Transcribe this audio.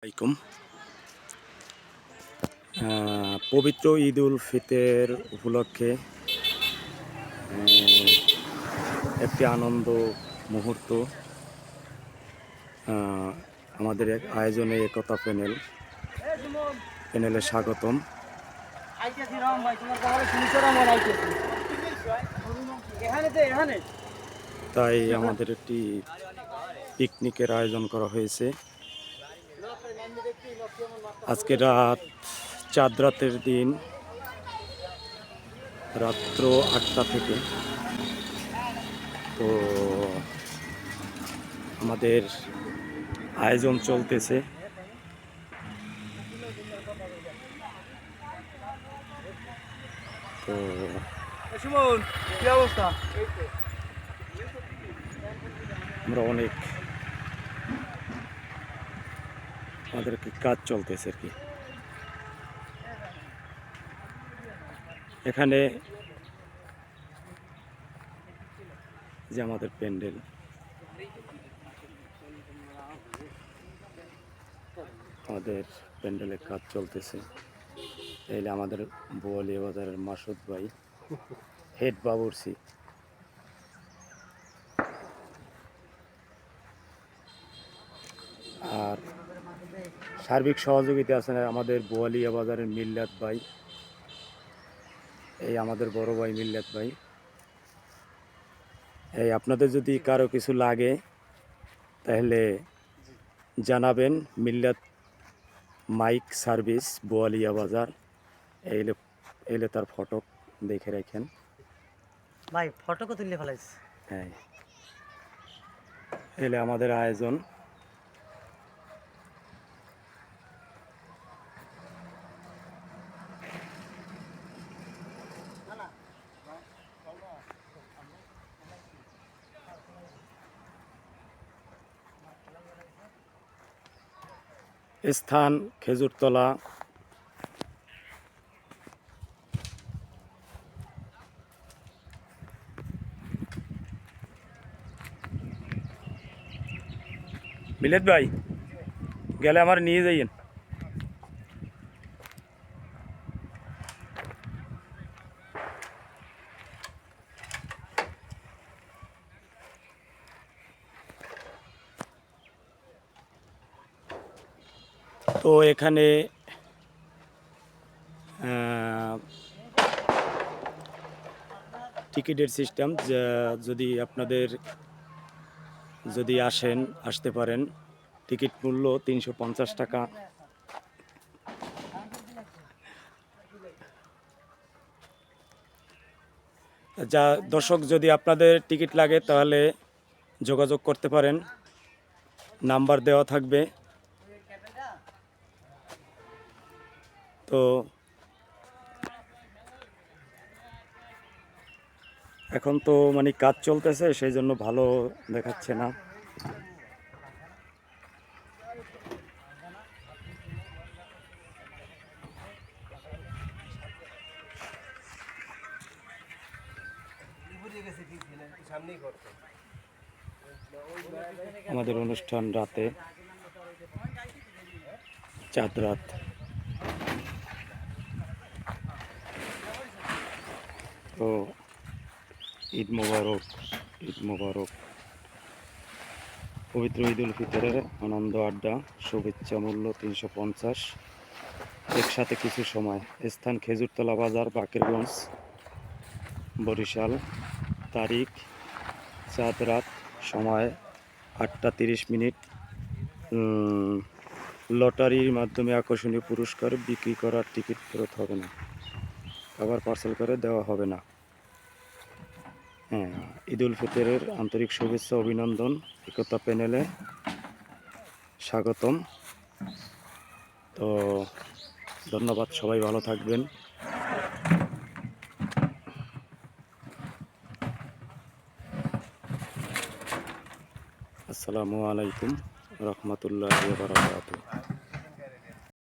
আলাইকুম। পবিত্র ঈদ উল ফিতর উপলক্ষে একটি আনন্দ মুহূর্ত আমাদের এক আয়োজনে একতা প্যানেলে স্বাগতম। তাই আমাদের একটি পিকনিকের আয়োজন করা হয়েছে। আজকে চাঁদ রাতের দিন, রাত্র 8টা থেকে। তো আমাদের আয়োজন চলতেছে। তো কি অবস্থা? আমরা আমাদের কাজ চলতেছে আর কি। এখানে যে আমাদের প্যান্ডেল, আমাদের প্যান্ডেলের কাজ চলতেছে। তাইলে আমাদের বোয়ালিয়া বাজারের মাসুদ ভাই, হেড বাবুর্চি। আর সার্বিক সহযোগিতা আছেন আমাদের বোয়ালিয়া বাজারের মিল্লাত ভাই, এই আমাদের বড় ভাই মিল্লাত ভাই। এই আপনাদের যদি কারো কিছু লাগে তাহলে জানাবেন। মিল্লাত মাইক সার্ভিস, বোয়ালিয়া বাজার। এলে তার ফটো দেখে রাখেন ভাই, ফটো কো তুললে ফেলাইছ। হ্যাঁ, এলে আমাদের আয়োজন। স্থান খেজুরতলা। মিলেদ ভাই গেলে আমার নিয়ে যাইয়েন। তো এখানে টিকিটের সিস্টেম, যদি আপনাদের আসতে পারেন, টিকিট মূল্য 350 টাকা। যা দর্শক, যদি আপনাদের টিকিট লাগে তাহলে যোগাযোগ করতে পারেন, নাম্বার দেওয়া থাকবে। তো এখন তো মানে কাজ চলতেছে, সেই জন্য ভালো দেখাচ্ছে না। আমাদের অনুষ্ঠান রাতে, চাঁদ রাত। তো ঈদ মোবারক, ঈদ মোবারক। পবিত্র ঈদ উল ফিতরের আনন্দ আড্ডা, শুভেচ্ছা মূল্য 350, একসাথে কিছু সময়। স্থান খেজুরতলা বাজার, বাকেরগঞ্জ, বরিশাল। তারিখ চাঁদ রাত, সময় 8টা 30 মিনিট। লটারির মাধ্যমে আকর্ষণীয় পুরস্কার বিক্রি করার টিকিট ফেরত হবে না, আবার পার্সেল করে দেওয়া হবে না। হ্যাঁ, ঈদ উল ফিতরের আন্তরিক শুভেচ্ছা, অভিনন্দন। একতা প্যানেলে স্বাগতম। তো ধন্যবাদ, সবাই ভালো থাকবেন। আসসালামু আলাইকুম রহমতুল্লাহি ওয়া বারাকাতুহু।